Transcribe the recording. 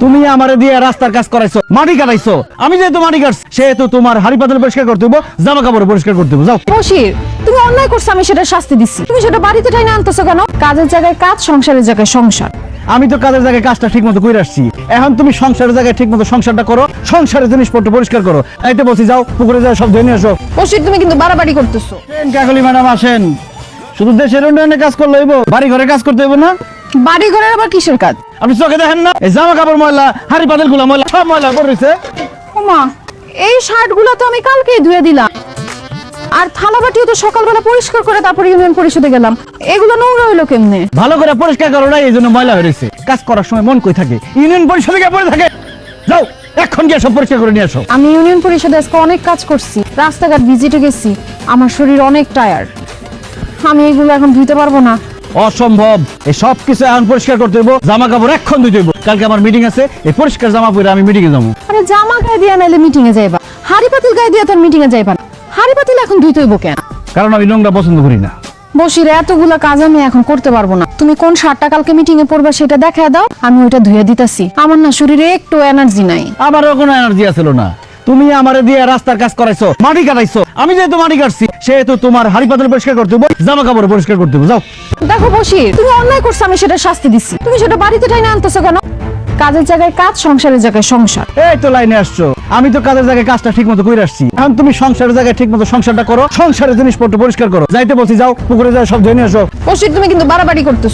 তুমি আমারে দিয়ে রাস্তার কাজ করাইছো, মাটি কাটাইছো। আমি যেহেতু মাটি কাটছি সেহেতু তোমার হাড়ি পাতিল পরিষ্কার করতে হইব, জামা কাপড় পরিষ্কার করতে হইব। যাও। বশির, তুমি অন্যায় করছো, আমি সেটা শাস্তি দিচ্ছি। তুমি সেটা বাড়িতে টাইনা আনতেছো কেন? কাজের জায়গায় কাজ, সংসারের জায়গায় সংসার। আমি তো কাজের জায়গায় কাজটা ঠিক মতো করে আসছি, এখন তুমি সংসারের জায়গায় ঠিক মতো সংসারটা করো, সংসারের জিনিসপত্র পরিষ্কার করো। এই তো বলছি, যাও পুকুরে যাও, সব ধুয়ে নিয়ে আসো। বশির, তুমি কিন্তু বাড়াবাড়ি করতেছো। কাকলি ম্যাডাম আসেন, শুধু দেশের উন্নয়নে কাজ করলে হইব, বাড়ি ঘরে কাজ করতে হইব না? বাড়ি ঘরের আবার কিসের কাজ? আপনি চোখে দেখেন না, এই জামা কাপড় ময়লা, হাড়ি পাতিল গুলা ময়লা, সব ময়লা পড়েছে। ওমা, এই শার্টগুলো তো আমি কালকেই ধুয়ে দিলাম, আর থালাবাটিও তো সকালবেলা পরিষ্কার করে তারপর ইউনিয়ন পরিষদে গেলাম। এগুলো নোংরা হইলো কেমনে? ভালো করে পরিষ্কার করো না, এই জন্য ময়লা হয়েছে। কাজ করার সময় মন কই থাকে? ইউনিয়ন পরিষদে গিয়ে পড়ে থাকে। যাও এখন গিয়ে সব পরিষ্কার করে নিয়ে আসো। আমি ইউনিয়ন পরিষদে আজকে অনেক কাজ করছি, রাস্তাঘাট ভিজিটে গেছি, আমার শরীর অনেক টায়ার্ড। আমি এগুলো এখন ধুইতে পারবো না। অসম্ভব, এই সব কিছু এখন পরিষ্কার করতে হইব, জামা কাপড় এখন ধুইতে হইব। কালকে আমার মিটিং আছে, এই পরিষ্কার জামা পরে আমি মিটিং এ যাবো। আরে জামা গায়ে দিয়ে নাইলে মিটিং এ যাইবা, হাড়ি পাতিল গায়ে দিয়ে তোর মিটিং এ যাইবা না। হাড়ি পাতিল এখন ধুইতে হইব কেন? কারণ আমি নোংরা পছন্দ করি না। বসির, এতগুলা কাজ আমি এখন করতে পারবো না। তুমি কোন শার্টটা কালকে মিটিং এ পরবা সেটা দেখায় দাও, আমি ওইটা ধুয়ে দিতাছি। আমার না শরীরে একটু এনার্জি নাই। আমারও কোনো এনার্জি আছিল না। তুমি আমারে দিয়ে রাস্তার কাজ করাইছো, মাটি কাটাইছো। আমি যেহেতু মাটি কাটছি সেহেতু তোমার হাড়ি পাতিল পরিষ্কার করতে হইব, জামা কাপড় পরিষ্কার করতে হইব। যাও। দেখো বসির, তুমি অন্যায় করছো, আমি সেটা শাস্তি দিচ্ছি। তুমি সেটা বাড়িতে টাইনা আনতেছো কেন? কাজের জায়গায় কাজ, সংসারের জায়গায় সংসার। এই তো লাইনে আসছো। আমি তো কাজের জায়গায় কাজটা ঠিক মতো করে আসছি, এখন তুমি সংসারের জায়গায় ঠিক মতো সংসারটা করো, সংসারের জিনিসপত্র পরিষ্কার করো। যাইতে বলছি, যাও পুকুরে যাও, সব ধুয়ে নিয়ে আসো। বসির, তুমি কিন্তু বাড়াবাড়ি করতেছো।